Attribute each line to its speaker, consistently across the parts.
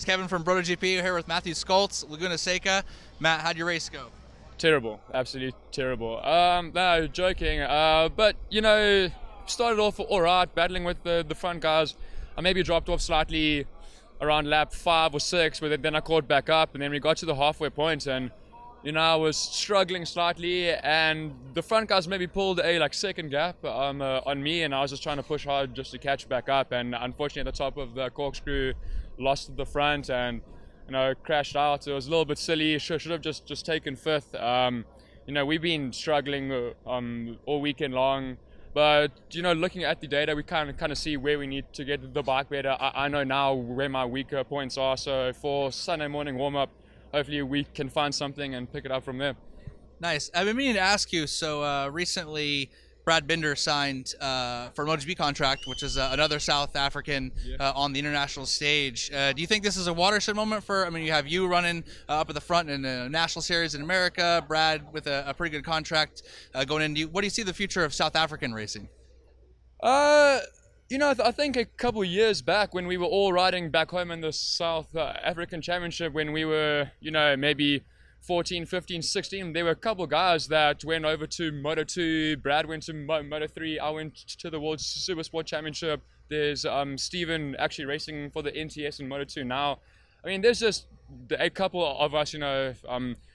Speaker 1: is Kevin from BrotoGP here with Matthew Skoltz, Laguna Seca. Matt, how'd your race go?
Speaker 2: Terrible, absolutely terrible. No, joking. But started off all right, battling with the front guys. I maybe dropped off slightly around lap 5 or 6, but then I caught back up, and then we got to the halfway point, and I was struggling slightly, and the front guys maybe pulled a second gap on me, and I was just trying to push hard just to catch back up, and unfortunately at the top of the corkscrew, lost the front and crashed out. It was a little bit silly. Should have just taken fifth. We've been struggling all weekend long, but looking at the data, we kind of see where we need to get the bike better. I know now where my weaker points are. So for Sunday morning warm up, hopefully we can find something and pick it up from there.
Speaker 1: Nice. I've been meaning to ask you. So recently, Brad Binder signed for a MotoGP contract, which is another South African on the international stage. Do you think this is a watershed moment for? I mean, you have you running up at the front in the national series in America, Brad with a pretty good contract going in. What do you see the future of South African racing?
Speaker 2: I think a couple of years back when we were all riding back home in the South African Championship, when we were, maybe 14, 15, 16, there were a couple of guys that went over to Moto2. Brad went to Moto3. I went to the World Supersport Championship. There's Steven actually racing for the NTS in Moto2 now. I mean, there's just a couple of us,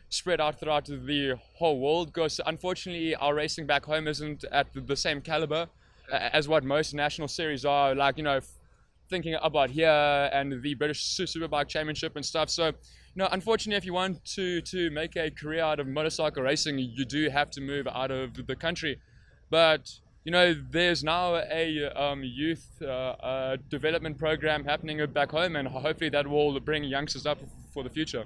Speaker 2: spread out throughout the whole world, because unfortunately our racing back home isn't at the same caliber as what most national series are, thinking about here and the British Superbike Championship and stuff. So, unfortunately, if you want to make a career out of motorcycle racing, you do have to move out of the country. But, there's now a youth development program happening back home, and hopefully that will bring youngsters up for the future.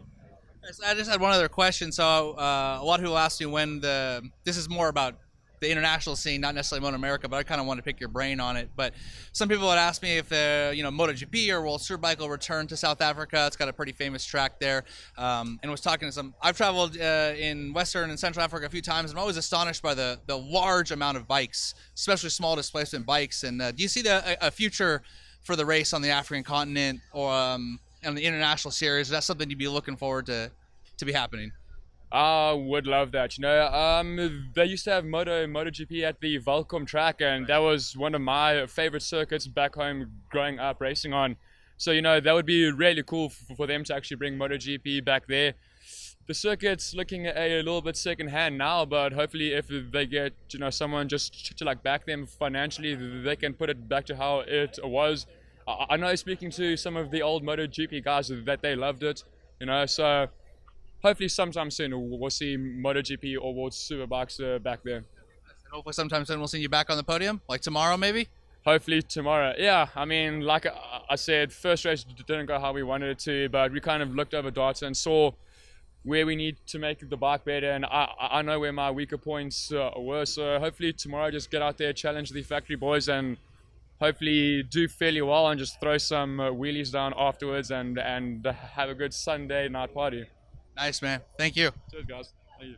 Speaker 1: I just had one other question. So a lot of people ask me when this is more about the international scene, not necessarily Moto America, but I kind of want to pick your brain on it. But some people would ask me if MotoGP or World Superbike will return to South Africa. It's got a pretty famous track there. And was talking to some. I've traveled in Western and Central Africa a few times. I'm always astonished by the large amount of bikes, especially small displacement bikes. And do you see a future for the race on the African continent or on the international series? Is that something you'd be looking forward to be happening?
Speaker 2: I would love that. They used to have MotoGP at the Volcom track, and that was one of my favorite circuits back home growing up racing on. So, that would be really cool for them to actually bring MotoGP back there. The circuit's looking a little bit second-hand now, but hopefully if they get, someone just to back them financially, they can put it back to how it was. I know, speaking to some of the old MotoGP guys, that they loved it, so hopefully sometime soon we'll see MotoGP or World Superbikes back there.
Speaker 1: Hopefully sometime soon we'll see you back on the podium, like tomorrow maybe?
Speaker 2: Hopefully tomorrow. Yeah, I mean, like I said, first race didn't go how we wanted it to, but we kind of looked over data and saw where we need to make the bike better, and I know where my weaker points were, so hopefully tomorrow just get out there, challenge the factory boys, and hopefully do fairly well and just throw some wheelies down afterwards and have a good Sunday night party.
Speaker 1: Nice, man. Thank you.
Speaker 2: Cheers, guys. Thank you.